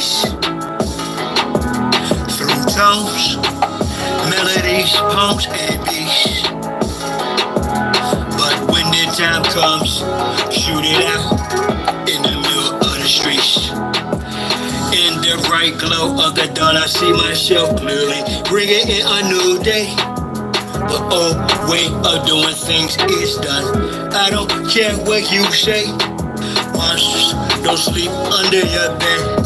peace. Through tones, melodies, poems, and beats. But when the time comes, shoot it out in the middle of the streets. In the bright glow of the dawn, I see myself clearly, bringing in a new day. The old way of doing things is done. I don't care what you say. Monsters don't sleep under your bed.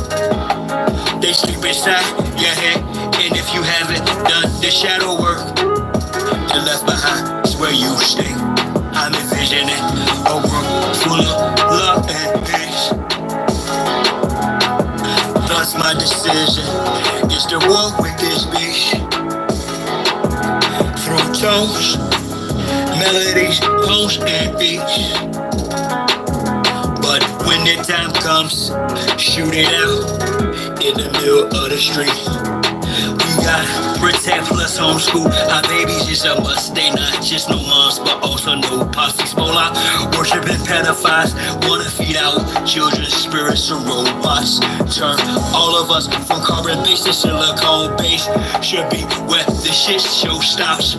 They sleep inside your head. And if you haven't done the shadow work, you're left behind is where you stay. I'm envisioning a world full of love and peace. Thus my decision is to walk with this beast. Through tones, melodies, poems, and beats. But when the time comes, shoot it out in the middle of the street. We gotta protect plus homeschool. Our babies is a must. They not just no moms, but also no pops. These Mola worshiping pedophiles wanna feed out children's spirits to robots. Turn all of us from carbon-based to silicone-based. Should be where the shit show stops.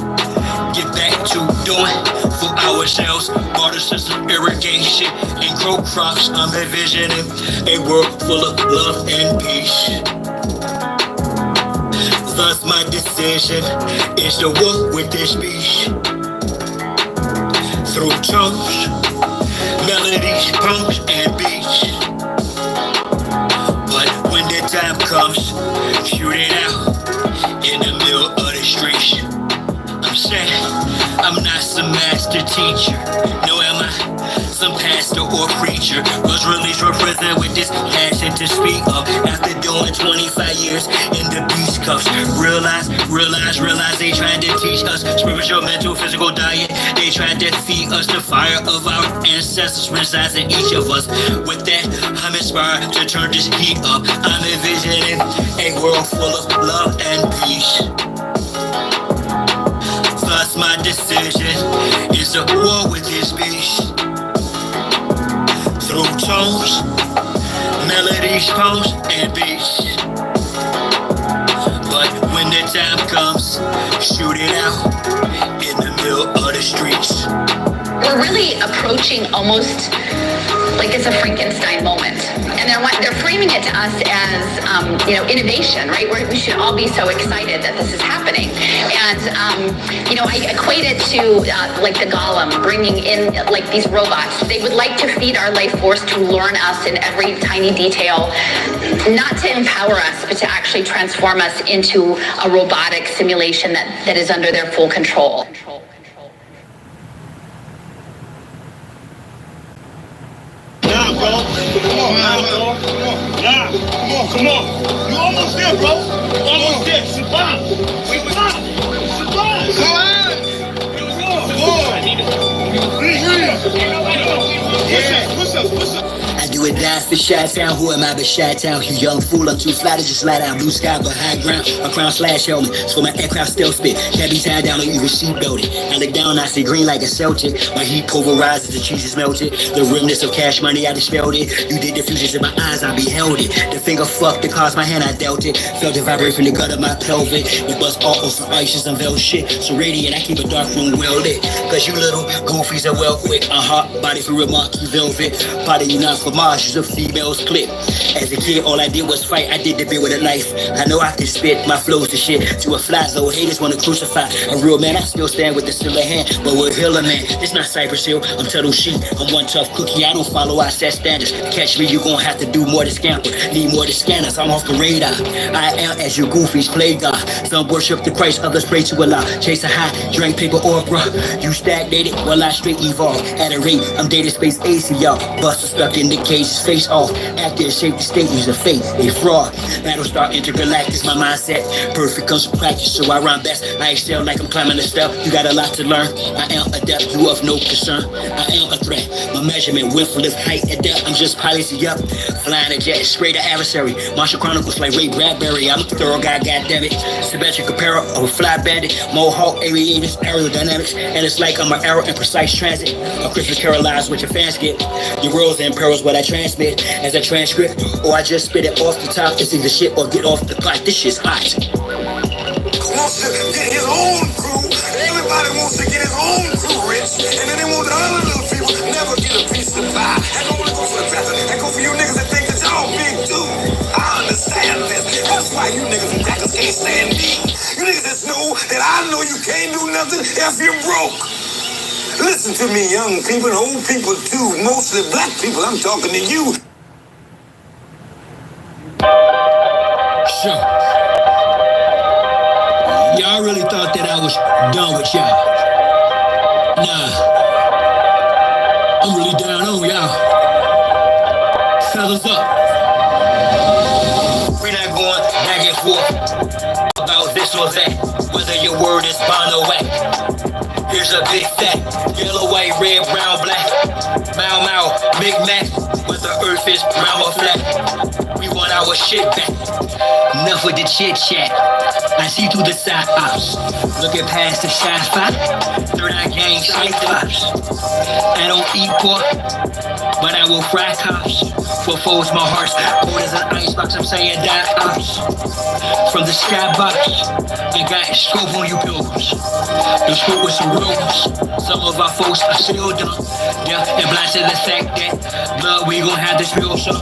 Get back to doing for ourselves. Water system irrigation and grow crops. I'm envisioning a world full of love and peace. Thus my decision is to walk with this beast. Through tones, melodies, poems, and beats. But when the time comes, shoot it out in the middle of the streets. I'm saying I'm not some master teacher. No, am I? Some pastor or preacher was released from prison with this passion to speak up. After doing 25 years in the beast cuffs, realize they tried to teach us spiritual, mental, physical diet. They tried to feed us the fire of our ancestors resides in each of us. With that, I'm inspired to turn this heat up. I'm envisioning a world full of love and peace. Thus my decision is a war with this beast. Through tones, melodies, poems, and beats. But when the time comes, shoot it out in the middle of the streets. We're really approaching almost like it's a Frankenstein moment. And they're framing it to us as, innovation, right? We should all be so excited that this is happening. And, I equate it to like the Golem bringing in like these robots. They would like to feed our life force to learn us in every tiny detail, not to empower us, but to actually transform us into a robotic simulation that is under their full control. Come on. You almost there, bro. Almost there. Survive. Survive. Push up. I do it dance for Chi-Town. Who am I but Chi-Town? You young fool, I'm too fly to just slide down. Blue sky but high ground. A crown slash helmet. So my aircraft still spit. Can't be tied down or even seat belted. I look down, I see green like a Celtic. My heat pulverizes, the cheese is melted. The remnants of cash money, I dispelled it. You did the fusions in my eyes, I beheld it. The finger fucked the cards, my hand, I dealt it. Felt it vibrate from the gut of my pelvic. It bust all over some ice, unveiled shit. So radiant, I keep a dark room well lit. Cause you little goofies are well quick. Body for real monkey velvet. Body you not for Mars, a female's clip. As a kid, all I did was fight. I did the bit with a knife. I know I can spit my flows to shit. To a fly zone, haters wanna crucify a real man. I still stand with the silver hand, but we're healer man. It's not Cypress Hill, I'm Tuttle Sheep. I'm one tough cookie, I don't follow our set standards. To catch me, you gon' have to do more to scamper. Need more to scanners, I'm off the radar. I am as your goofies play God. Some worship the Christ, others pray to Allah. Chase a high, drink paper or bruh. You stagnated, while I straight evolve. At a rate, I'm data space AC, y'all. Buster stuck in the cages, face off. Actor shape the state, use a fake, a fraud. Battlestar intergalactic, my mindset. Perfect comes from practice, so I rhyme best. I excel like I'm climbing a step. You got a lot to learn. I am adept, you of no concern. I am a threat. My measurement, width, lift, height, and depth. I'm just piloting up. Flying a jet, straight to adversary. Martial Chronicles like Ray Bradbury. I'm a thorough guy, goddammit. Symmetric apparel of a fly bandit. Mohawk, aviators, aerodynamics. And it's like I'm an arrow in precise transit. A Christmas Carol lies what your fans get. Your world's in perils, but I transmit as a transcript, or I just spit it off the top. It's either shit or get off the pot. This shit's hot. Wants to get his own crew. Everybody wants to get his own crew rich, and then they want the other little people never get a piece of the pie. I don't want to go for the better. I go for you niggas that think that y'all big too. I understand this. That's why you niggas and crackers can't stand me. You niggas just know that I know you can't do nothing if you're broke. Listen to me, young people and old people too. Mostly black people. I'm talking to you. Sure. Y'all really thought that I was done with y'all. Nah. I'm really down on y'all. Fellas up. We're not going back and forth about this or that, whether your word is bond or whack. Here's a big fat, yellow, white, red, brown, black. Mau Mau, Big Mac, whether earth is brown or flat. We want our shit back. Enough with the chit chat. I see through the side ops. Looking past the shy spot. Third eye gang sight drops. I don't eat pork, but I will fry cops. For foes, my heart's cold as an icebox. I'm saying die ops. From the skybox, I got scope on you pilgrims. The scope with some rules. Some of our folks are still dumb. Yeah, and blind to the fact that blood, we gon' have to spill some.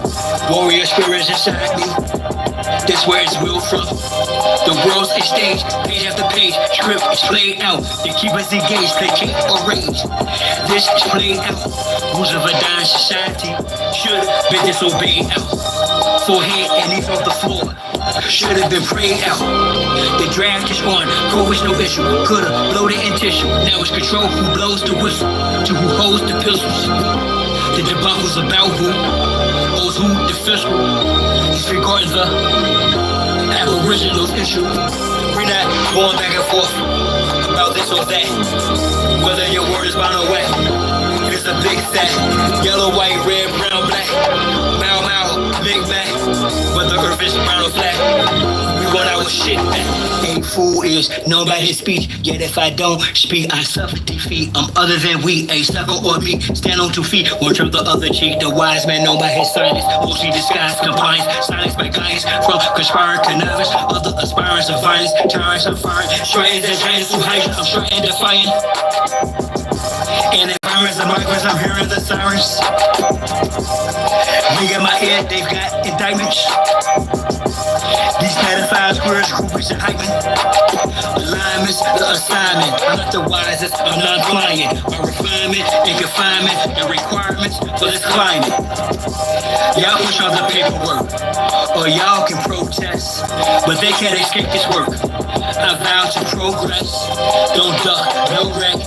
Warrior spirits inside me. That's where it's real from. The world's a stage, page after page, script is played out. They keep us engaged, placate or rage. This is played out. Rules of a dying society should have been disobeyed out. Forehead and knees off the floor should have been prayed out. The draft is on, COVID's no issue. Coulda bloated in tissue. Now it's control who blows the whistle to who holds the pistols. The debacle's about who owes who the fiscal. Disregarding the aboriginal issue. We're not going back and forth about this or that, whether your word is bond or whack. It's a big fat, yellow, white, red, brown, black. Mau Mau, Big Mac, whether earth is brown or flat. We want our shit back. A fool is known by his speech, yet if I don't speak, I suffer defeat. I'm other than we, a sucker or me. Stand on 2 feet, one turn the other cheek. The wise man known by his silence, mostly disguised compliance. Silence by guidance from conspiring connivance. Other aspirants of violence, tyrants of fire. Straight and giants who hide, I'm short and defiant. And environments of migrants, I'm hearing the sirens. Me in my ear, they've got indictments. These pedophiles, queers, groupies, and hyping. Alignments, the assignment. I'm not the wisest, I'm non-client. My refinement and confinement, the requirements for this climate. Y'all push on the paperwork, or y'all can protest, but they can't escape this work. I vow to progress, don't duck, no wreck.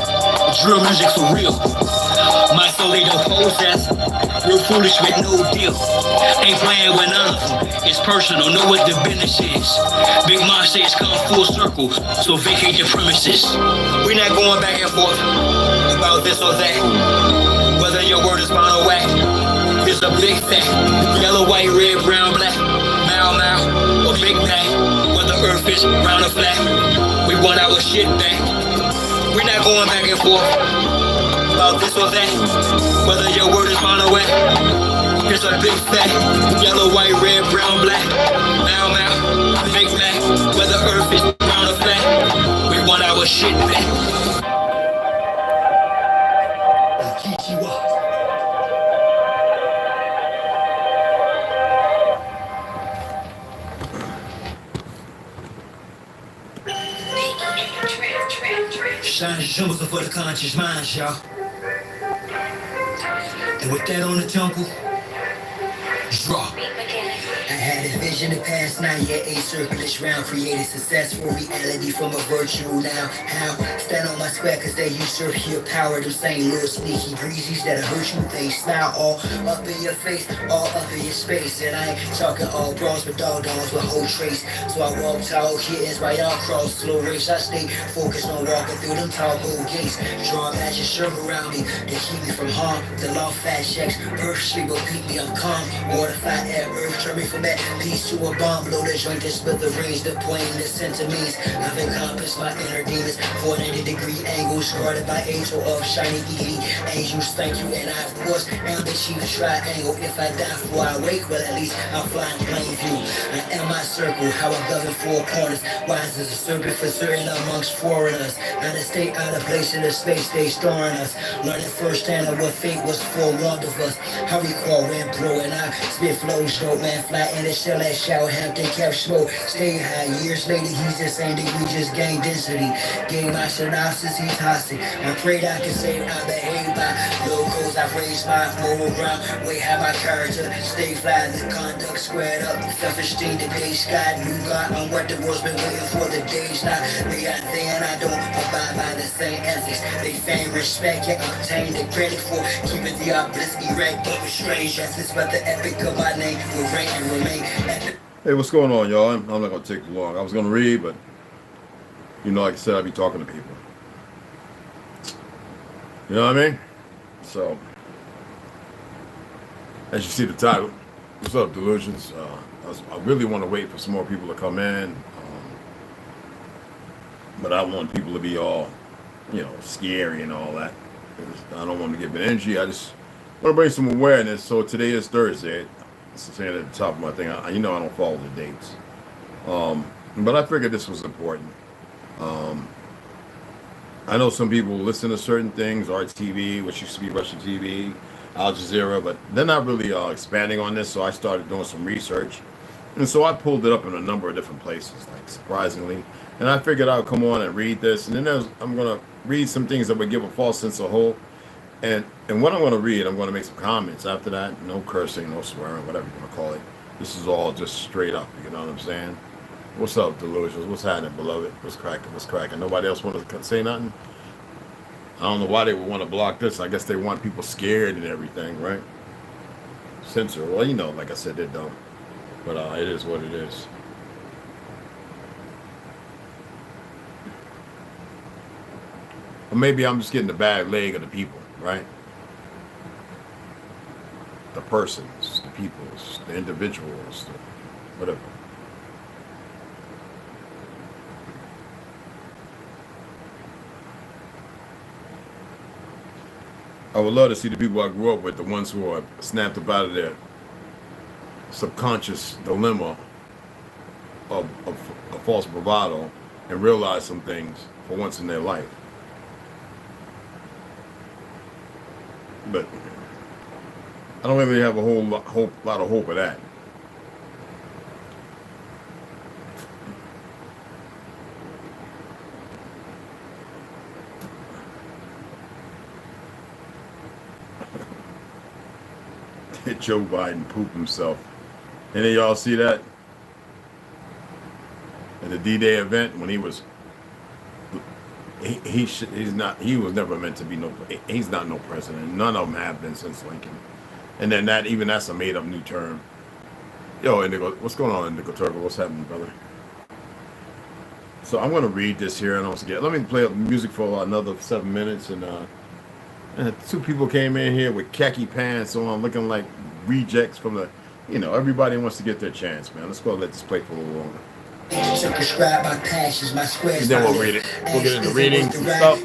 Drill music for real. My soul they don't possess. Real foolish with no deal. Ain't playing with none of them. It's personal, know what the business is. Big Mom says come full circle, so vacate the premises. We're not going back and forth about this or that, whether your word is bond or whack. It's a big fat, yellow, white, red, brown, black. Mau Mau or Big Mac, whether earth is round or flat. We want our shit back. We're not going back and forth about this or that, whether your word is bond or whack. It's a big fat, yellow, white, red, brown, black. Mau Mau, Big Mac, whether earth is round or flat. We want our shit back. Shine symbols for the conscious mind, y'all. And with that on the jungle, draw. I had a vision the past night, yeah, a circulus round. Created successful reality from a virtual now. How? Stand on my square cause they usurp your power. Them same little sneaky breezies that'll hurt you. They smile all up in your face, all up in your space. And I ain't talking all bronze but dog dogs with whole trace. So I walk tall kittens right out cross slow race. I stay focused on walking through them tall gold gates. Draw a magic circle around me to keep me from harm. The law fat checks, earth sleep will beat me, I'm calm. Water, fire, air, earth, turn me from alphabet. Peace to a bomb, blow the joint to split the range, the plane, the centimeters. I've encompassed my inner demons, 490-degree angles, guarded by angel of shiny elite angels. Thank you, and I, of course, am the chief triangle. If I die before I wake, well, at least I'll fly in plain view. I am my circle, how I govern four corners. Wise as a serpent for certain amongst foreigners. Out of state, out of place in the space they storing us. Learning firsthand of what fate was forewarned of us. How we call wind blow, and I spit flows, dope man, fly in the shell at Southampton, kept smoke. Stay high, years later, he's the same degree, just gained density. Gave my synopsis, he's hostage. I prayed I could say I behave by locals. I've raised my moral ground, way have my character. Stay fly, the conduct squared up. Self-esteem, the day sky, new God on what the world's been waiting for. The days now, they are there, and I don't abide by the same ethics. They fame, respect, can't obtain the credit for keeping the obelisk erect, but with strange essence. But the epic of my name will reign and remain epic. Hey, what's going on, y'all? I'm not going to take too long. I was going to read, but, you know, like I said, I'll be talking to people. You know what I mean? So, as you see the title, what's up, Delusions? I really want to wait for some more people to come in, but I don't want people to be all, you know, scary and all that. I don't want to give an energy. I just want to bring some awareness. So today is Thursday. It's saying at the top of my thing. You know I don't follow the dates. But I figured this was important. I know some people listen to certain things, RTV, which used to be Russian TV, Al Jazeera, but they're not really expanding on this, so I started doing some research. And so I pulled it up in a number of different places, like surprisingly. And I figured I'd come on and read this, and then I'm going to read some things that would give a false sense of hope. And what I'm going to read, I'm going to make some comments after that. No cursing, no swearing, whatever you want to call it. This is all just straight up, you know what I'm saying? What's up, Delusions? What's happening, beloved? What's cracking? What's cracking? Nobody else want to say nothing? I don't know why they would want to block this. I guess they want people scared and everything, right? Censor. Well, you know, like I said, they're dumb. But it is what it is. Or maybe I'm just getting the bad leg of the people, right? The persons, the peoples, the individuals, whatever. I would love to see the people I grew up with, the ones who are snapped up out of their subconscious dilemma of a false bravado and realize some things for once in their life. But I don't really have a whole lot of hope of that. Joe Biden pooped himself. Any of y'all see that? At the D-Day event when he was he was never meant to be he's not no president. None of them have been since Lincoln. And then that's a made up new term. Yo, Indigo, what's going on, Indigo Turbo? What's happening, brother? So I'm gonna read this here and I'll forget. Let me play up music for another 7 minutes and two people came in here with khaki pants on, looking like rejects from the, you know, everybody wants to get their chance, man. Let's go let this play for a little longer. Circumscribe my passions, my squares. And then we'll read it. We'll get into readings and stuff.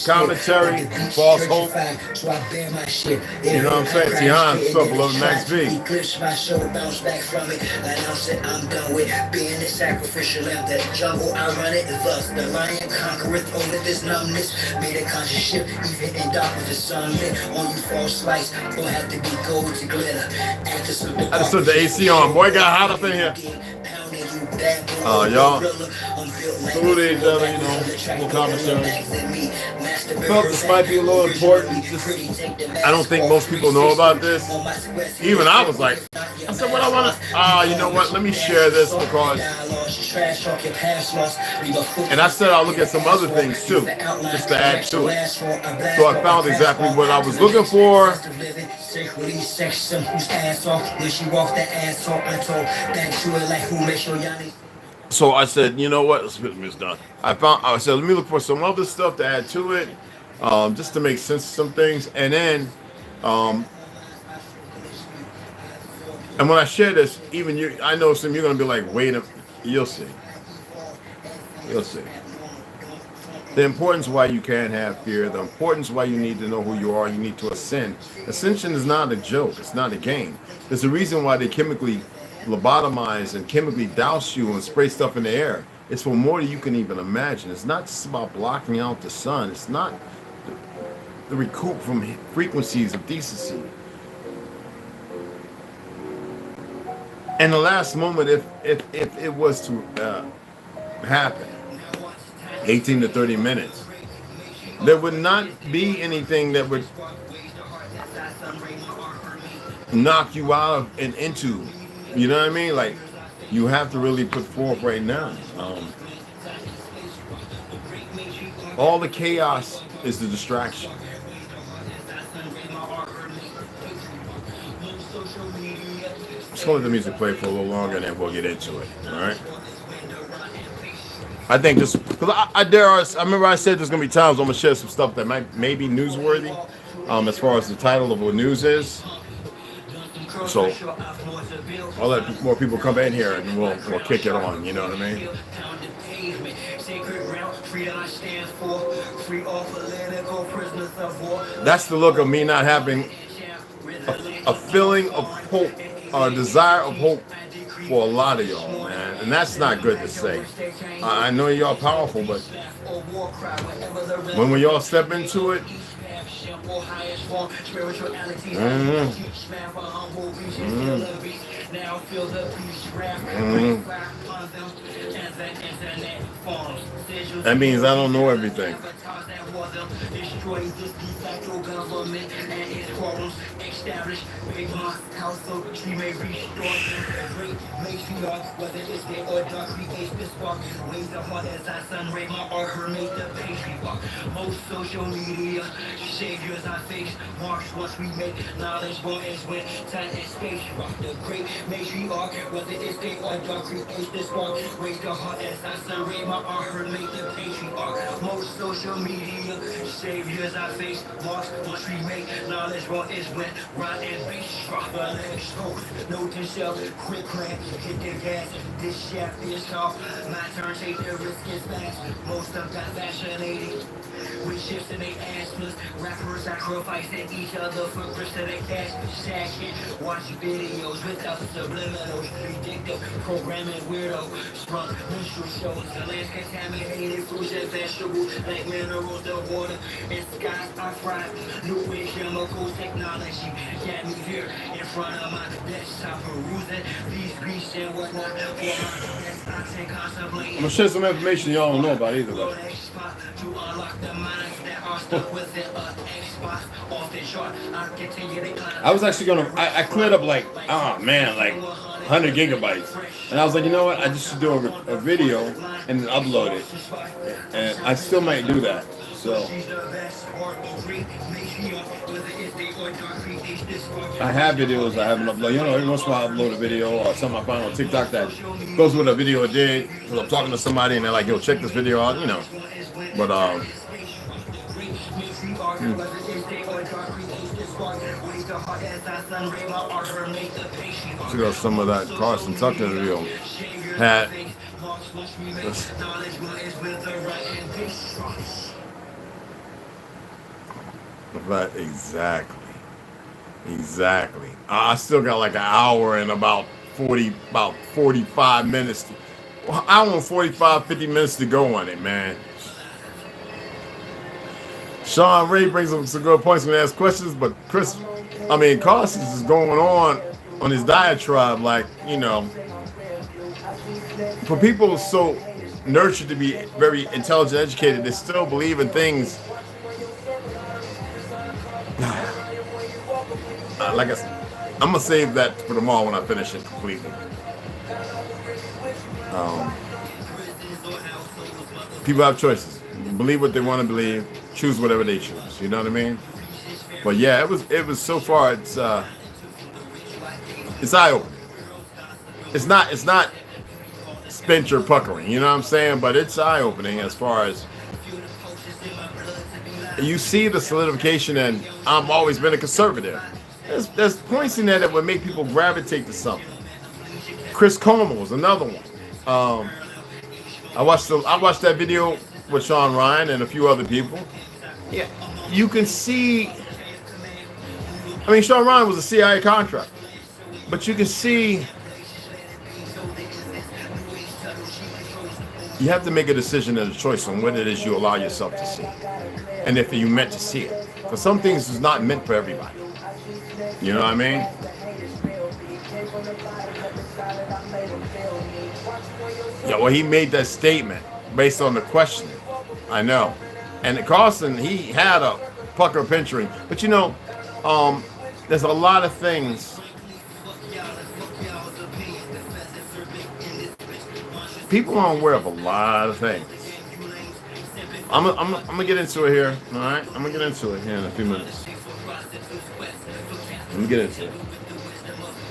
Commentary, false hope. So I bear my shit. You know what I'm saying? Tihan, what's up, beloved Max B? Eclipse my soul, bounce back from it. Announce that I'm done with being the sacrificial lamb. That jungle, I run it. Thus, the lion conquereth over this numbness. Made a conscious shift, even in dark with the sun lit. On you false lights, don't have to be gold to glitter. I just put the AC on. Boy, got hot up in here. Y'all, salute each other, you know, little commentary. I felt this might be a little important. I don't think most people know about this. Even I was like, I said, what I want to, you know what, let me share this because, and I said I'll look at some other things too, just to add to it. So I found exactly what I was looking for. So I said, you know what? Let's get this done. I said, let me look for some other stuff to add to it, just to make sense of some things. And then And when I share this, even you, I know some you're gonna be like, wait a, you'll see, you'll see. The importance why you can't have fear. The importance why you need to know who you are. You need to ascend. Ascension is not a joke. It's not a game. There's a reason why they chemically lobotomize and chemically douse you and spray stuff in the air. It's for more than you can even imagine. It's not just about blocking out the sun. It's not the recoup from frequencies of decency. And the last moment, if it was to happen, 18 to 30 minutes, there would not be anything that would knock you out of and into, you know what I mean? Like, you have to really put forth right now. All the chaos is the distraction. Just gonna let the music play for a little longer and then we'll get into it, all right? I think just because I remember I said there's gonna be times I'm gonna share some stuff that may be newsworthy, as far as the title of what news is. So I'll let more people come in here and we'll kick it on. You know what I mean? That's the look of me not having a feeling of hope, a desire of hope for a lot of y'all, man, and that's not good to say. I know y'all powerful, but when y'all step into it, that means I don't know everything. Most social media saviors I face, march once we make knowledge born as when time and space rock the great matriarch, whether it's day or dark, create this spark, raise the heart as I surrender my art, her make the patriarch. Most social media saviors I face, march once we make knowledge born is when ride and bass rock the legs host, note to self, quick crack, hit the gas, this shaft is off, my turn, take the risk is fast, most of got fascinating. With shifts in they assless, rappers sacrificing each other for grist of their cash stacking. Watch videos without subliminals, predictive programming weirdo. Sprung minstrel shows, the land's contaminated, fruits and vegetables, like minerals, the water and skies are fried. New age chemical technology got me here in front of my desktop, perusing these grease and whatnot. I'm gonna share some information y'all don't know about either though. I was actually gonna, I cleared up like, oh man, like 100 gigabytes. And I was like, you know what, I just should do a video and then upload it. And I still might do that, so. I have videos I haven't uploaded. You know, every once in a while I upload a video or something I find on TikTok that goes with a video I did. Because I'm talking to somebody and they're like, yo, check this video out, you know. But, check out some of that Carson Tucker video. Had but exactly. I still got like an hour and about 45 minutes. I want 50 minutes to go on it, man. Sean Ray brings up some good points when he asks questions, but Carson is going on his diatribe, like, you know, for people so nurtured to be very intelligent, educated, they still believe in things. Like I said, I'm gonna save that for tomorrow when I finish it completely. People have choices. Believe what they want to believe. Choose whatever they choose. You know what I mean? But yeah, it was so far. It's eye opening. It's not spent or puckering. You know what I'm saying? But it's eye opening as far as you see the solidification. And I've always been a conservative. there's points in there that would make people gravitate to something. Chris Como is another one. I watched that video with Sean Ryan and a few other people. Yeah, you can see. I mean, Sean Ryan was a CIA contractor, but you can see. You have to make a decision and a choice on what it is you allow yourself to see, and if you meant to see it. Because some things is not meant for everybody. You know what I mean? Yeah, well, he made that statement based on the questioning. I know. And Carlson, he had a pucker pinchering. But you know, there's a lot of things. People aren't aware of a lot of things. I'm gonna get into it here. All right, I'm gonna get into it here in a few minutes. Let me get into it.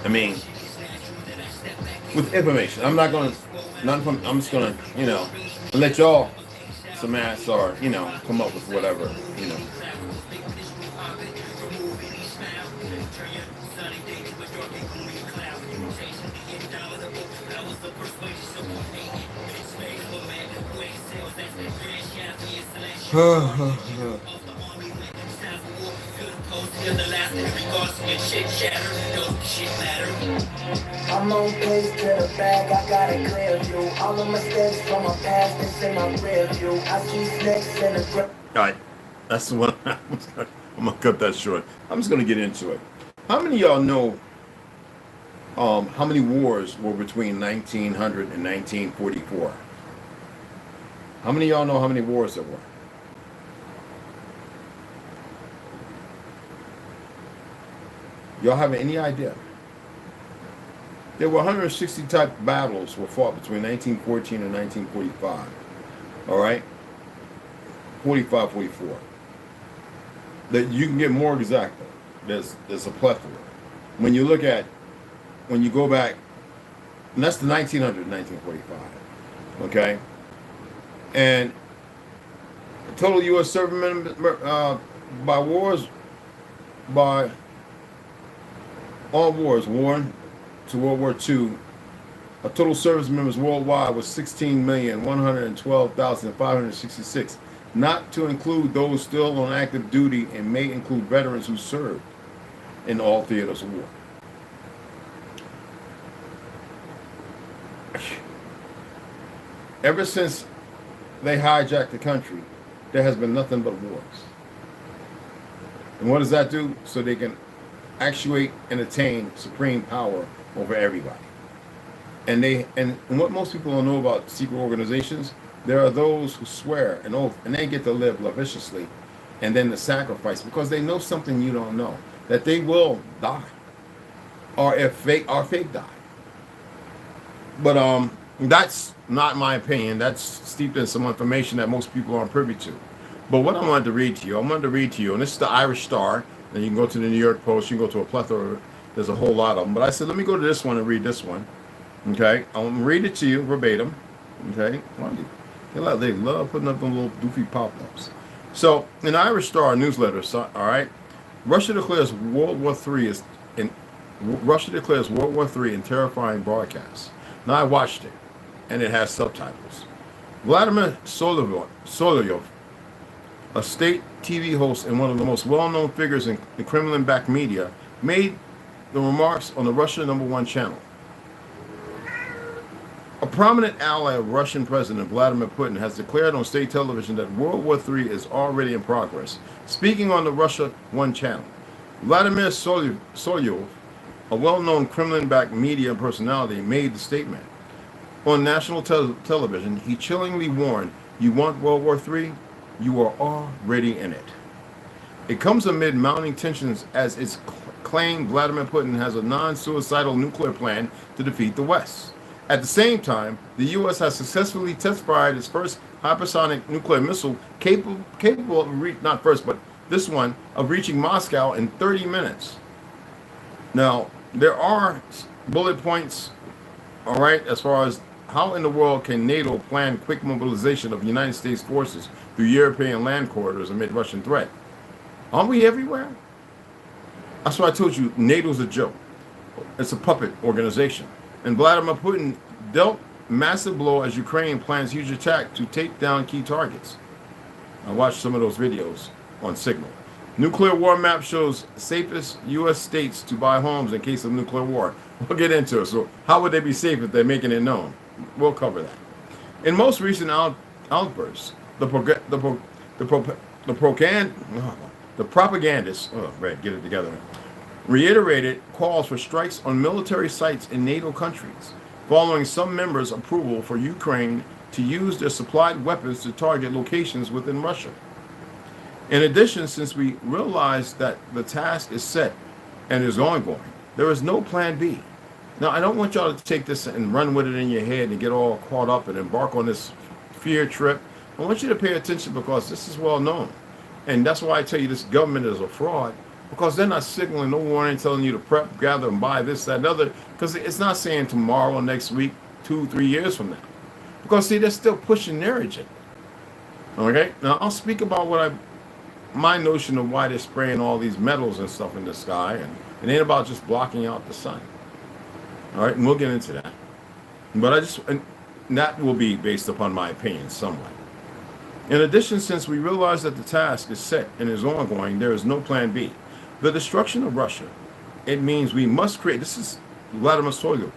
I mean, with information, I'm not gonna. I'm just gonna, let y'all some ass or come up with whatever, I'm on pace to the bag, I got a clear view. All of my mistakes from my past, it's in my rear view. I see snakes in the grip. All right, that's the one. I'm gonna cut that short. I'm just gonna get into it. How many of y'all know how many wars were between 1900 and 1944? How many of y'all know how many wars there were? Y'all have any idea? There were 160 type battles were fought between 1914 and 1945. All right? 45, 44. That you can get more exact. There's a plethora. When you go back, and that's the 1900, 1945. Okay? And total U.S. servicemen by all wars, war to World War II, a total service members worldwide was 16,112,566, not to include those still on active duty and may include veterans who served in all theaters of war. Ever since they hijacked the country, there has been nothing but wars. And what does that do? So they can actuate and attain supreme power over everybody. And what most people don't know about secret organizations, there are those who swear an oath and they get to live lavishiously and then the sacrifice because they know something you don't know, that they will die or fake die. But that's not my opinion. That's steeped in some information that most people aren't privy to. But what I wanted to read to you, and this is the Irish Star. And you can go to the New York Post, you can go to a plethora, there's a whole lot of them. But I said, let me go to this one and read this one. Okay? I'm going to read it to you verbatim. Okay? They love putting up them little doofy pop-ups. So, in the Irish Star newsletter, all right, Russia declares World War III in terrifying broadcasts. Now, I watched it, and it has subtitles. Vladimir Solovyov, a state TV host and one of the most well-known figures in the Kremlin-backed media, made the remarks on the Russia #1 channel. A prominent ally of Russian President Vladimir Putin has declared on state television that World War III is already in progress. Speaking on the Russia 1 channel, Vladimir Solovyov, a well-known Kremlin-backed media personality, made the statement. On national television, he chillingly warned, "You want World War III? You are already in it." It comes amid mounting tensions as it's claimed Vladimir Putin has a non-suicidal nuclear plan to defeat the West. At the same time, the U.S. has successfully test-fired its first hypersonic nuclear missile capable of reaching Moscow in 30 minutes. Now, there are bullet points, all right, as far as how in the world can NATO plan quick mobilization of United States forces through European land corridors amid Russian threat? Aren't we everywhere? That's why I told you NATO's a joke. It's a puppet organization. And Vladimir Putin dealt massive blow as Ukraine plans huge attack to take down key targets. I watched some of those videos on Signal. Nuclear war map shows safest U.S. states to buy homes in case of nuclear war. We'll get into it. So how would they be safe if they're making it known? We'll cover that. In most recent outbursts, the propagandists, get it together, reiterated calls for strikes on military sites in NATO countries, following some members' approval for Ukraine to use their supplied weapons to target locations within Russia. In addition, since we realize that the task is set and is ongoing, there is no plan B. Now, I don't want y'all to take this and run with it in your head and get all caught up and embark on this fear trip. I want you to pay attention because this is well known. And that's why I tell you this government is a fraud, because they're not signaling no warning, telling you to prep, gather, and buy this, that, and other, because it's not saying tomorrow, next week, 2-3 years from now. Because, see, they're still pushing their agenda. Okay? Now, I'll speak about my notion of why they're spraying all these metals and stuff in the sky, and it ain't about just blocking out the sun. All right? And we'll get into that. But and that will be based upon my opinion somewhat. In addition, since we realize that the task is set and is ongoing, there is no plan B. The destruction of Russia, it means we must create, this is Vladimir Solovyov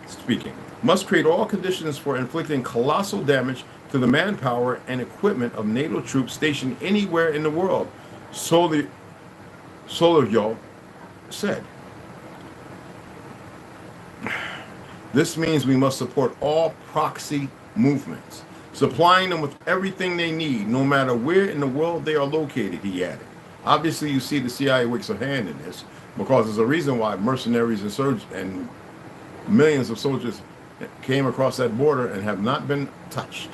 speaking, must create all conditions for inflicting colossal damage to the manpower and equipment of NATO troops stationed anywhere in the world, Solovyov said. This means we must support all proxy movements, supplying them with everything they need, no matter where in the world they are located, he added. Obviously, you see the CIA wakes a hand in this, because there's a reason why mercenaries and millions of soldiers came across that border and have not been touched.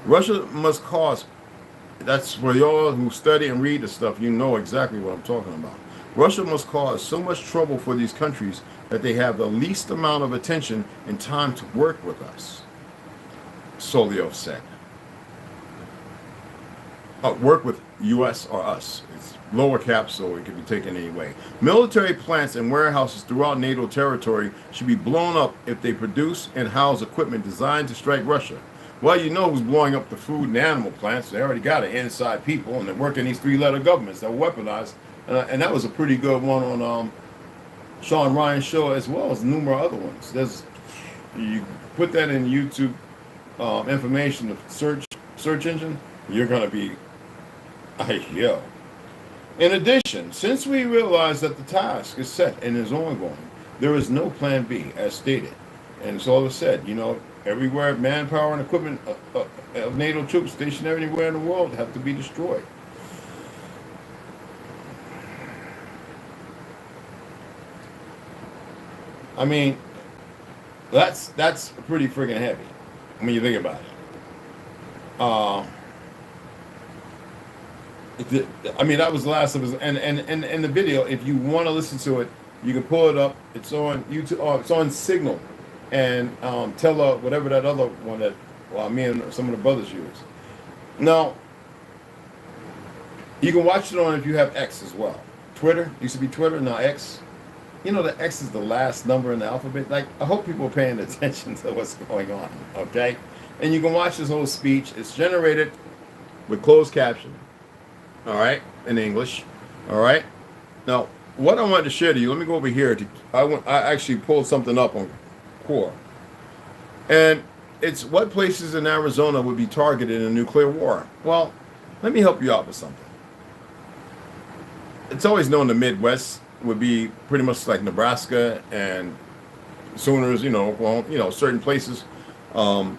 Russia must cause, that's for y'all who study and read the stuff, you know exactly what I'm talking about. Russia must cause so much trouble for these countries that they have the least amount of attention and time to work with us, Solovyov said. Work with U.S. or us. It's lower cap, so it can be taken any way. Military plants and warehouses throughout NATO territory should be blown up if they produce and house equipment designed to strike Russia. Well, you know who's blowing up the food and animal plants. They already got it inside people, and they're working these three-letter governments that are weaponized. And that was a pretty good one on Sean Ryan's show, as well as numerous other ones. You put that in YouTube information, the search engine, you're going to be, yo. In addition, since we realize that the task is set and is ongoing, there is no plan B, as stated. And it's all said, everywhere manpower and equipment of NATO troops stationed everywhere in the world have to be destroyed. I mean, that's pretty friggin' heavy when you think about it. I mean, that was the last of his, and the video, if you want to listen to it, you can pull it up. It's on YouTube, it's on Signal, and whatever that other one that me and some of the brothers use. Now, you can watch it on if you have X as well. Twitter, used to be Twitter, now X. The X is the last number in the alphabet. Like, I hope people are paying attention to what's going on, okay? And you can watch this whole speech. It's generated with closed caption, all right, in English, all right? Now, what I wanted to share to you, let me go over here. I actually pulled something up on Core. And it's what places in Arizona would be targeted in a nuclear war. Well, let me help you out with something. It's always known the Midwest would be pretty much like Nebraska and Sooners, certain places where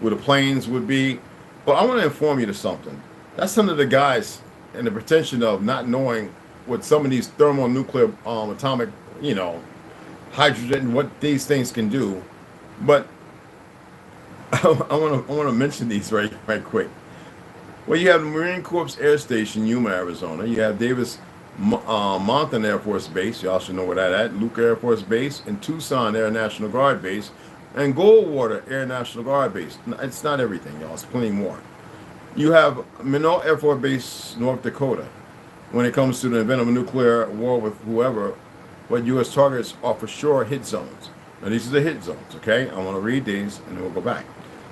the plains would be. But I want to inform you of something. That's some of the guys in the pretension of not knowing what some of these thermonuclear atomic, hydrogen, what these things can do. But I want to mention these right quick. Well, you have the Marine Corps Air Station, Yuma, Arizona. You have Davis Monthan Air Force Base, y'all should know where that at, Luke Air Force Base, and Tucson Air National Guard Base, and Goldwater Air National Guard Base. It's not everything, y'all, it's plenty more. You have Minot Air Force Base, North Dakota, when it comes to the event of a nuclear war with whoever, what U.S. targets are for sure hit zones. Now, these are the hit zones, okay? I want to read these, and then we'll go back.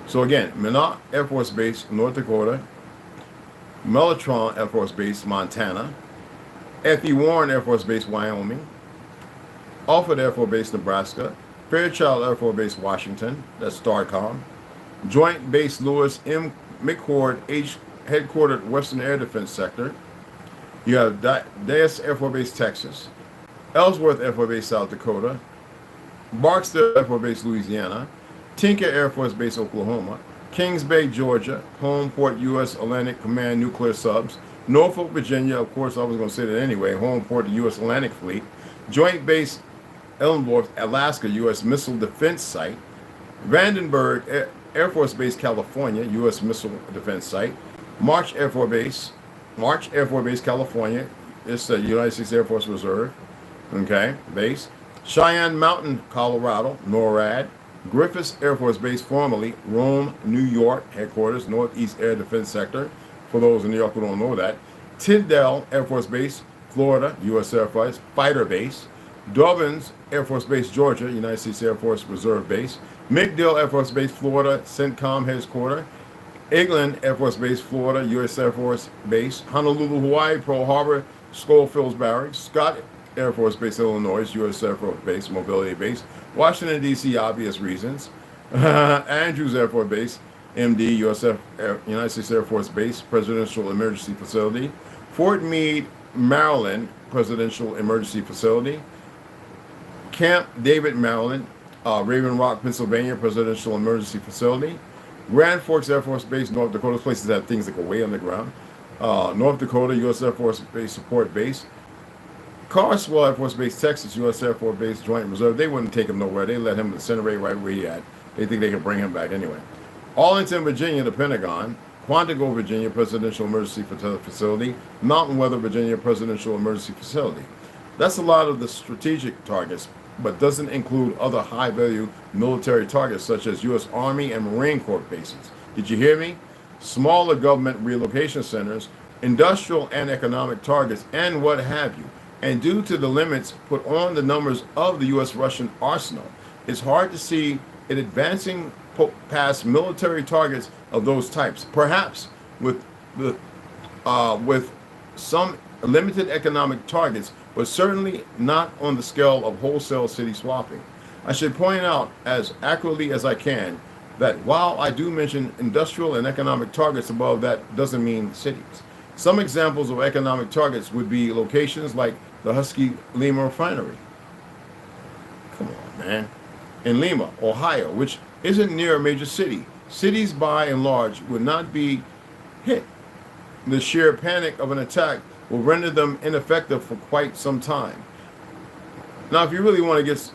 So again, Minot Air Force Base, North Dakota. Mellotron Air Force Base, Montana. F.E. Warren Air Force Base, Wyoming. Alfred Air Force Base, Nebraska. Fairchild Air Force Base, Washington. That's STARCOM. Joint Base Lewis M. McCord H. Headquartered Western Air Defense Sector. You have Dallas Air Force Base, Texas. Ellsworth Air Force Base, South Dakota. Barksdale Air Force Base, Louisiana. Tinker Air Force Base, Oklahoma. Kings Bay, Georgia. Home port U.S. Atlantic Command nuclear subs. Norfolk, Virginia. Of course, I was going to say that anyway. Home port the U.S. Atlantic Fleet. Joint Base Ellenborg, Alaska, U.S. Missile Defense Site. Vandenberg Air Force Base, California, U.S. Missile Defense Site. March Air Force Base, California. It's the United States Air Force Reserve. Okay, base. Cheyenne Mountain, Colorado, NORAD. Griffiths Air Force Base, formerly Rome, New York, headquarters, Northeast Air Defense Sector. For those in New York who don't know that. Tyndall Air Force Base, Florida, U.S. Air Force Fighter Base. Dobbins Air Force Base, Georgia, United States Air Force Reserve Base. McDill Air Force Base, Florida, CENTCOM headquarters. Eglin Air Force Base, Florida, U.S. Air Force Base. Honolulu, Hawaii, Pearl Harbor, Schofields Barracks. Scott Air Force Base, Illinois, U.S. Air Force Base, Mobility Base. Washington, D.C., obvious reasons. Andrews Air Force Base, MD, United States Air Force Base, Presidential Emergency Facility. Fort Meade, Maryland, Presidential Emergency Facility. Camp David, Maryland. Raven Rock, Pennsylvania, Presidential Emergency Facility. Grand Forks Air Force Base, North Dakota. Those places have things that go way underground. North Dakota, U.S. Air Force Base Support Base. Carswell Air Force Base, Texas, U.S. Air Force Base Joint Reserve. They wouldn't take him nowhere. They let him incinerate right where he at. They think they can bring him back anyway. Arlington, Virginia, the Pentagon. Quantico, Virginia, Presidential Emergency Facility. Mountain Weather, Virginia, Presidential Emergency Facility. That's a lot of the strategic targets, but doesn't include other high-value military targets such as U.S. Army and Marine Corps bases. Did you hear me? Smaller government relocation centers, industrial and economic targets, and what have you. And due to the limits put on the numbers of the U.S.-Russian arsenal, it's hard to see it advancing past military targets of those types. Perhaps with some limited economic targets, but certainly not on the scale of wholesale city swapping. I should point out as accurately as I can that while I do mention industrial and economic targets above, that doesn't mean cities. Some examples of economic targets would be locations like the Husky Lima refinery. Come on, man. In Lima, Ohio, which isn't near a major city. Cities by and large would not be hit. The sheer panic of an attack will render them ineffective for quite some time. Now, if you really want to get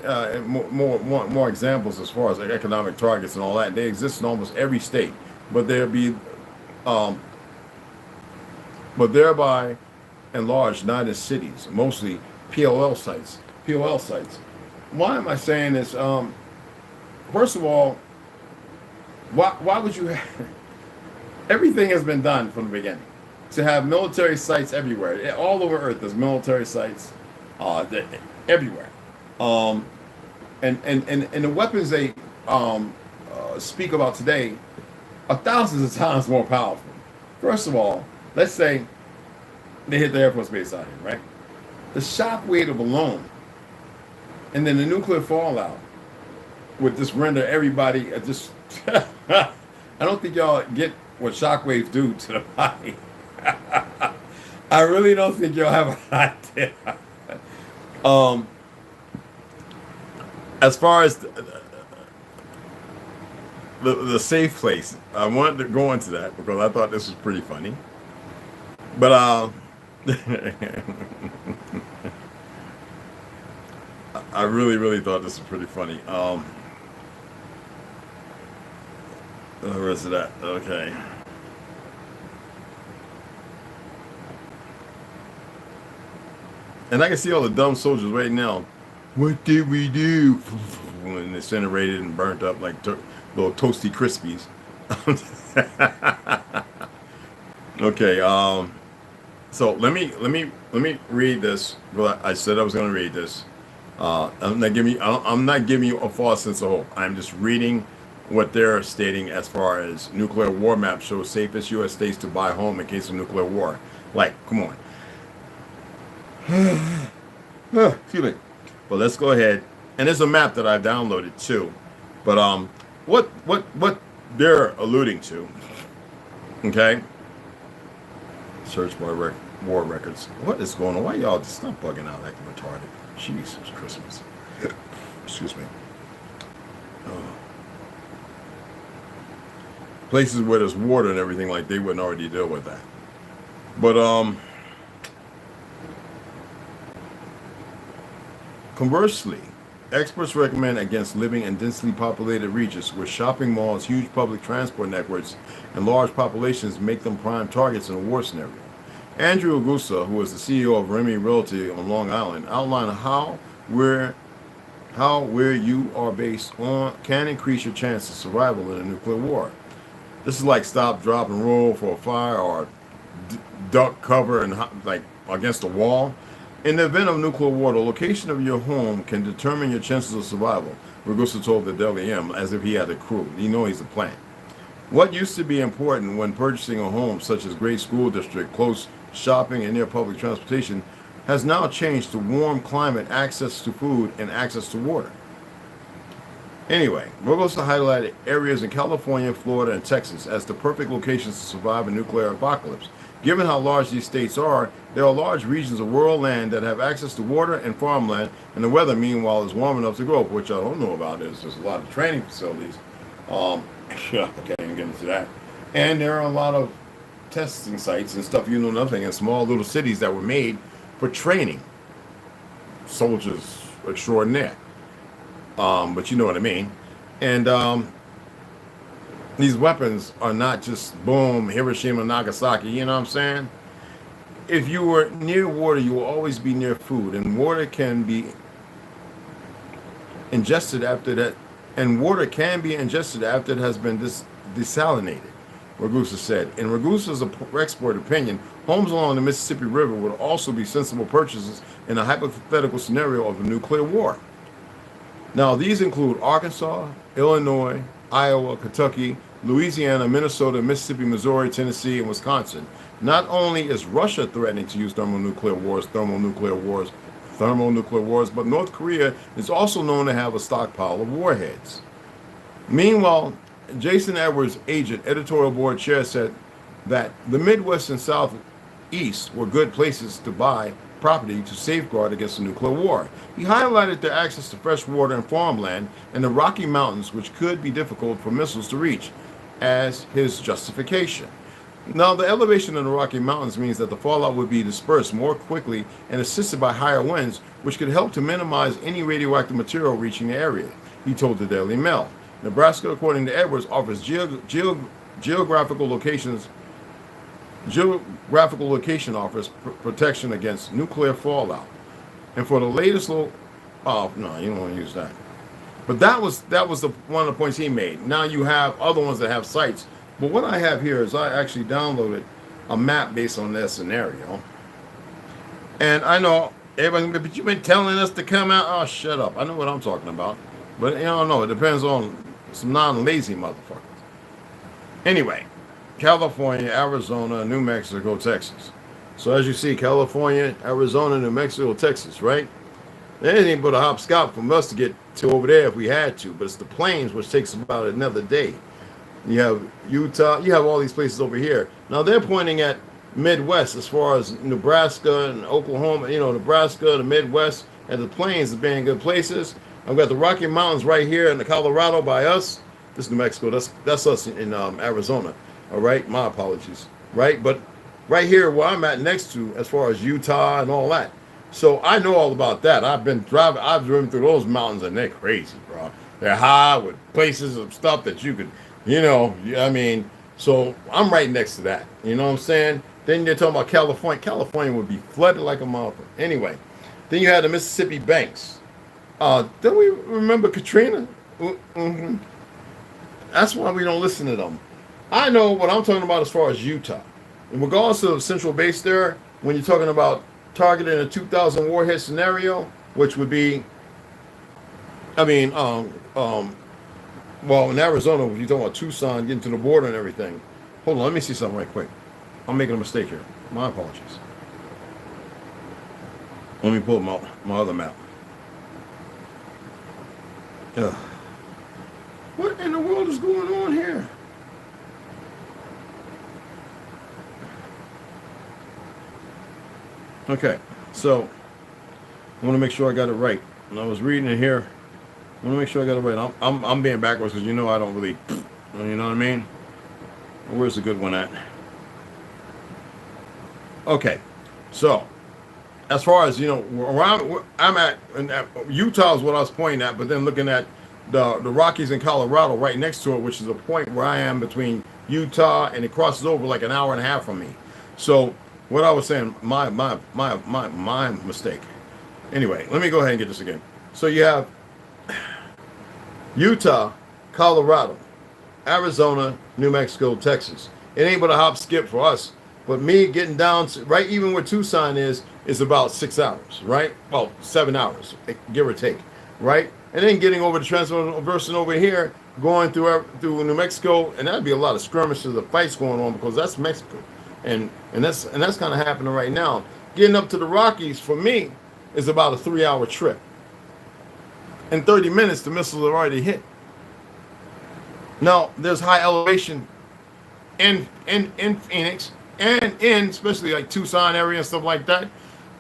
more examples as far as like economic targets and all that, they exist in almost every state, but they're by and large not as cities, mostly POL sites. Why am I saying this? First of all, why would you have, everything has been done from the beginning to have military sites everywhere. All over Earth there's military sites everywhere. And the weapons they speak about today are thousands of times more powerful. First of all, let's say they hit the Air Force Base out here, right? The shock wave of alone, and then the nuclear fallout would just render everybody just. I don't think y'all get what shock waves do to the body. I really don't think y'all have an idea. As far as the safe place, I wanted to go into that because I thought this was pretty funny. But I really thought this was pretty funny. Where is it at? Okay. And I can see all the dumb soldiers right now. What did we do? When incinerated and burnt up like little toasty Krispies. Okay. So let me read this. Well, I said I was going to read this. I'm not giving you a false sense of hope. I'm just reading what they're stating as far as nuclear war map shows safest U.S. states to buy home in case of nuclear war. Like, come on. Excuse me. But let's go ahead. And there's a map that I've downloaded too. But what they're alluding to, okay? Search war records. What is going on? Why y'all just not bugging out acting retarded? Jesus Christmas. Excuse me. Places where there's water and everything, like they wouldn't already deal with that. But conversely, experts recommend against living in densely populated regions where shopping malls, huge public transport networks, and large populations make them prime targets in a war scenario. Andrew Agusa, who is the CEO of Remy Realty on Long Island, outlined how where you are based on can increase your chance of survival in a nuclear war. This is like stop, drop, and roll for a fire, or duck cover and like against a wall. In the event of nuclear war, the location of your home can determine your chances of survival, Ragusa told the Daily M, as if he had a crew. You know he's a plant. What used to be important when purchasing a home, such as great school district, close shopping, and near public transportation, has now changed to warm climate, access to food, and access to water. Anyway, Ragusa highlighted areas in California, Florida, and Texas as the perfect locations to survive a nuclear apocalypse. Given how large these states are, there are large regions of rural land that have access to water and farmland, and the weather, meanwhile, is warm enough to grow, which I don't know about. There's a lot of training facilities. I can't even get into that. And there are a lot of testing sites and stuff, you know nothing, in small little cities that were made for training soldiers extraordinaire. But you know what I mean. And these weapons are not just boom, Hiroshima, Nagasaki, you know what I'm saying? If you were near water, you will always be near food, and water can be ingested after that, it has been desalinated, Ragusa said. In Ragusa's expert opinion, homes along the Mississippi River would also be sensible purchases in a hypothetical scenario of a nuclear war. Now, these include Arkansas, Illinois, Iowa, Kentucky, Louisiana, Minnesota, Mississippi, Missouri, Tennessee, and Wisconsin. Not only is Russia threatening to use thermonuclear wars, but North Korea is also known to have a stockpile of warheads. Meanwhile, Jason Edwards, agent, editorial board chair, said that the Midwest and Southeast were good places to buy property to safeguard against a nuclear war. He highlighted their access to fresh water and farmland and the Rocky Mountains, which could be difficult for missiles to reach, as his justification. Now, the elevation of the Rocky Mountains means that the fallout would be dispersed more quickly and assisted by higher winds, which could help to minimize any radioactive material reaching the area, he told the Daily Mail. Nebraska, according to Edwards, offers geographical location offers protection against nuclear fallout. And for the latest no, you don't want to use that. But that was one of the points he made. Now you have other ones that have sites. But what I have here is I actually downloaded a map based on that scenario. And I know everybody's but you've been telling us to come out. Oh, shut up. I know what I'm talking about. But you don't know. It depends on some non-lazy motherfuckers. Anyway, California, Arizona, New Mexico, Texas. So as you see, California, Arizona, New Mexico, Texas, right? Anything but a hopscotch from us to get to over there if we had to. But it's the plains, which takes about another day. You have Utah. You have all these places over here. Now they're pointing at Midwest as far as Nebraska and Oklahoma. You know, Nebraska, the Midwest, and the plains as being good places. I've got the Rocky Mountains right here in the Colorado by us. This is New Mexico. That's us in Arizona. All right, my apologies. Right, but right here where I'm at next to, as far as Utah and all that. So I know all about that. I've driven through those mountains and they're crazy, bro. They're high with places of stuff that you could, you know, I mean, so I'm right next to that. You know what I'm saying? Then you're talking about California. California would be flooded like a motherfucker. Anyway, then you had the Mississippi banks. Don't we remember Katrina? Mm-hmm. That's why we don't listen to them. I know what I'm talking about as far as Utah. In regards to the central base there, when you're talking about targeting a 2,000 warhead scenario, which would be, I mean, well, in Arizona, if you're talking about Tucson, getting to the border and everything. Hold on, let me see something right quick. I'm making a mistake here. My apologies. Let me pull my other map. Ugh. What in the world is going on here? Okay, so I want to make sure I got it right. When I was reading it here, I want to make sure I got it right. I'm being backwards because I don't really, you know what I mean? Where's the good one at? Okay, so as far as where I'm at, and Utah is what I was pointing at, but then looking at the Rockies in Colorado right next to it, which is a point where I am between Utah, and it crosses over like an hour and a half from me. So what I was saying, my mistake. Anyway, let me go ahead and get this again. So you have Utah, Colorado, Arizona, New Mexico, Texas. It ain't but a hop skip for us. But me getting down to, right, even where Tucson is about 6 hours, right? Well, 7 hours, give or take, right? And then getting over the transverse over here, going through New Mexico, and that'd be a lot of skirmishes, of fights going on, because that's Mexico, and that's kind of happening right now. Getting up to the Rockies for me is about a 3-hour trip. In 30 minutes, the missiles are already hit. Now, there's high elevation in Phoenix, and in especially like Tucson area and stuff like that.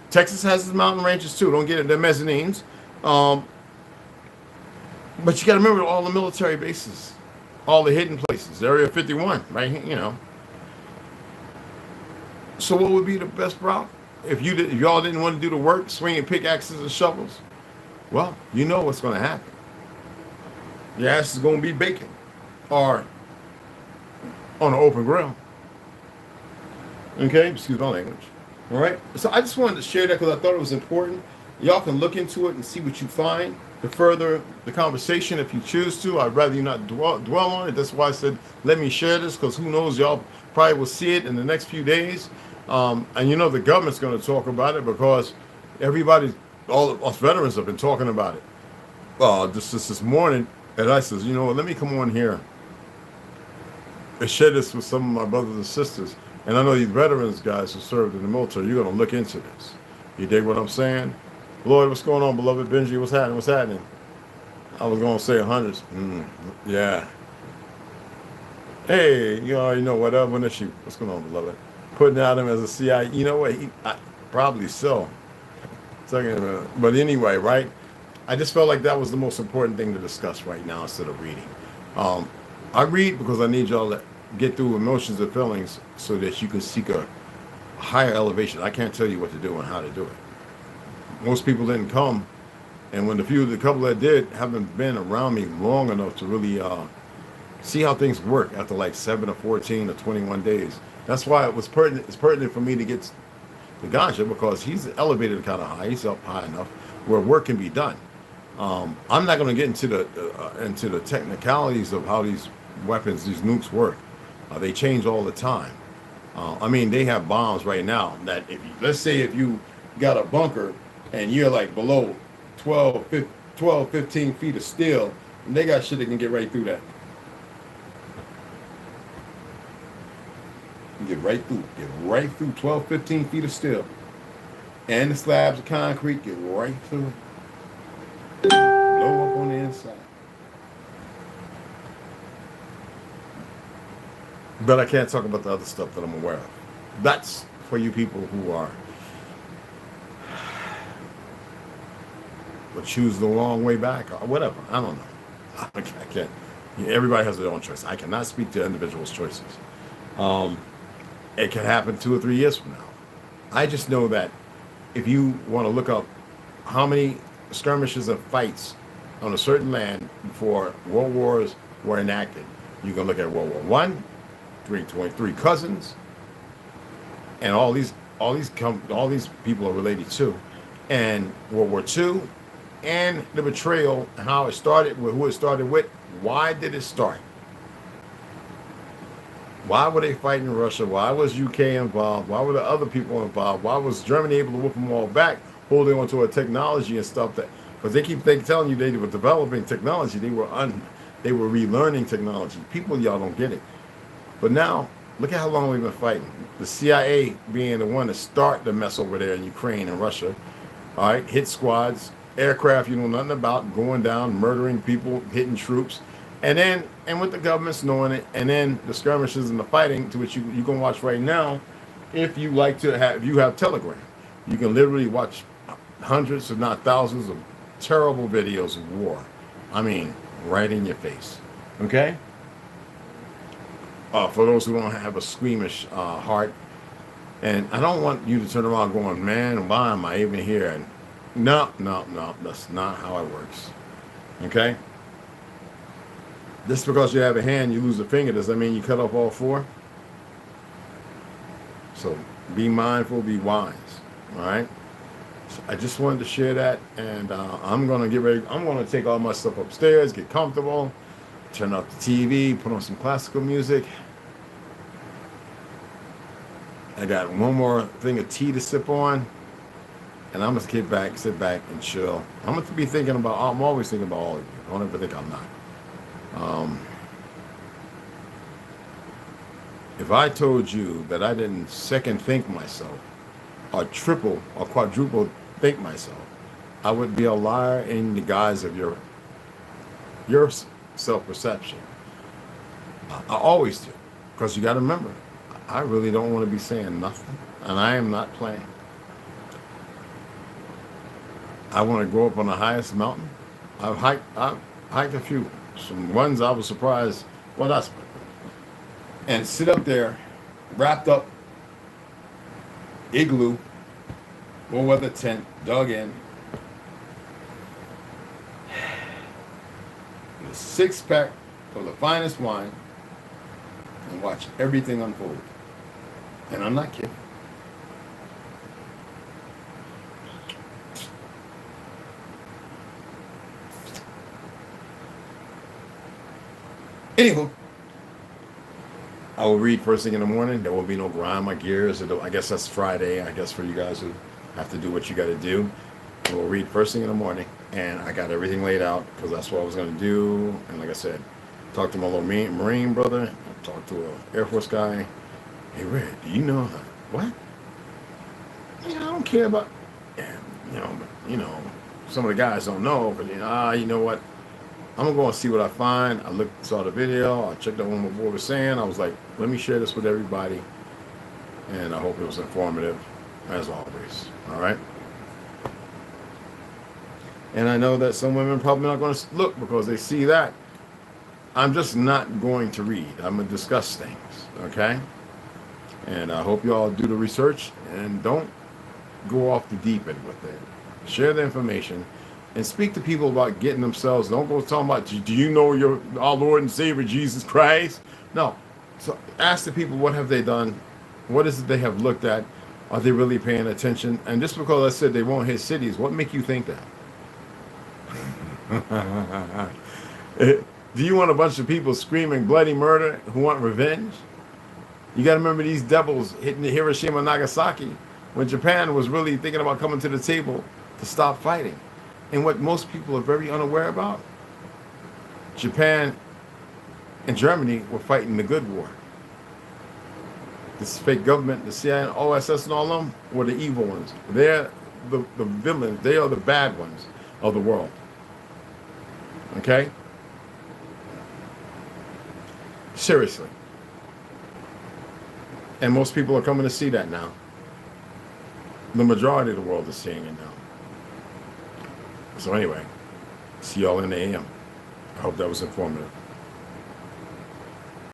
Texas has its mountain ranges too. Don't get it, they're mezzanines. But you got to remember all the military bases, all the hidden places. Area 51, right? So what would be the best route if y'all didn't want to do the work, swinging pickaxes and shovels? Well, you know what's going to happen. Your ass is going to be baking, or on an open grill. Okay, excuse my language. All right, so I just wanted to share that because I thought it was important. Y'all can look into it and see what you find to further the conversation if you choose to. I'd rather you not dwell on it. That's why I said let me share this, because who knows, y'all probably will see it in the next few days. And the government's going to talk about it, because everybody, all of us veterans have been talking about it. Just this morning, and I says, let me come on here and share this with some of my brothers and sisters. And I know these veterans guys who served in the military, you're going to look into this. You dig what I'm saying? Lloyd, what's going on, beloved Benji? What's happening? I was going to say hundreds. Yeah. Hey, you already know whatever. What's going on, beloved? Putting out him as a CI. You know what? Probably so. But anyway, right? I just felt like that was the most important thing to discuss right now instead of reading. I read because I need y'all to get through emotions and feelings so that you can seek a higher elevation. I can't tell you what to do and how to do it. Most people didn't come, and when the couple that did haven't been around me long enough to really see how things work after like 7 or 14 or 21 days. That's why it's pertinent for me to get to Ganja, because he's elevated kind of high. He's up high enough where work can be done. I'm not going to get into the technicalities of how these weapons, these nukes work. They change all the time. They have bombs right now that let's say if you got a bunker and you're like below 12, 15 feet of steel, and they got shit that can get right through that. Get right through 12, 15 feet of steel. And the slabs of concrete, get right through it. Blow up on the inside. But I can't talk about the other stuff that I'm aware of. That's for you people who are but choose the long way back or whatever. I don't know. I can't. Everybody has their own choice. I cannot speak to individuals' choices. It can happen 2 or 3 years from now. I just know that if you want to look up how many skirmishes and fights on a certain land before world wars were enacted, you can look at World War One, 3 cousins, and all these people are related to, and World War II, and the betrayal, how it started, who it started with, why did it start? Why were they fighting Russia? Why was UK involved? Why were the other people involved? Why was Germany able to whip them all back, holding onto a technology and stuff that? Because they keep telling you they were developing technology. They were relearning technology. People, y'all don't get it. But now, look at how long we've been fighting. The CIA being the one to start the mess over there in Ukraine and Russia. All right, hit squads, aircraft you know nothing about, going down, murdering people, hitting troops. And with the governments knowing it, and then the skirmishes and the fighting, to which you can watch right now, if you have Telegram, you can literally watch hundreds, if not thousands, of terrible videos of war. I mean, right in your face. Okay. For those who don't have a squeamish heart, and I don't want you to turn around going, man, why am I even here? And no, that's not how it works. Okay. Just because you have a hand, you lose a finger, does that mean you cut off all four? So be mindful, be wise. All right. So I just wanted to share that, and I'm gonna get ready. I'm gonna take all my stuff upstairs, get comfortable, turn off the TV, put on some classical music. I got one more thing of tea to sip on, and I'm gonna sit back and chill. I'm gonna be thinking about. I'm always thinking about all of you. Don't ever think I'm not. If I told you that I didn't second think myself, or triple or quadruple think myself, I would be a liar in the guise of your self-perception. I always do, because you got to remember, I really don't want to be saying nothing, and I am not playing. I want to go up on the highest mountain. I've hiked a few. Some ones I was surprised. Well, that's and sit up there, wrapped up, igloo, or weather tent, dug in, with a 6-pack of the finest wine, and watch everything unfold. And I'm not kidding. Anywho, I will read first thing in the morning. There will be no grind my gears. I guess that's Friday. I guess for you guys who have to do what you got to do. I will read first thing in the morning, and I got everything laid out because that's what I was going to do. And like I said, talk to my little Marine brother. Talk to an Air Force guy. Hey, Red, do you know what? I don't care about. Yeah, some of the guys don't know, but you know what? I'm gonna go and see what I find. I saw the video. I checked out what my boy was saying. I was like, let me share this with everybody, and I hope it was informative, as always. All right. And I know that some women probably not going to look because they see that. I'm just not going to read. I'm gonna discuss things. Okay. And I hope you all do the research and don't go off the deep end with it. Share the information. And speak to people about getting themselves. Don't go talking about, do you know our Lord and Savior Jesus Christ? No. So ask the people, what have they done? What is it they have looked at? Are they really paying attention? And just because I said they won't hit cities, what make you think that? Do you want a bunch of people screaming bloody murder who want revenge? You got to remember these devils hitting Hiroshima and Nagasaki when Japan was really thinking about coming to the table to stop fighting. And what most people are very unaware about, Japan and Germany were fighting the good war. This fake government, the CIA, OSS, and all of them were the evil ones. They're the villains. They are the bad ones of the world. Okay? Seriously. And most people are coming to see that now. The majority of the world is seeing it now. So anyway, see y'all in the AM. I hope that was informative.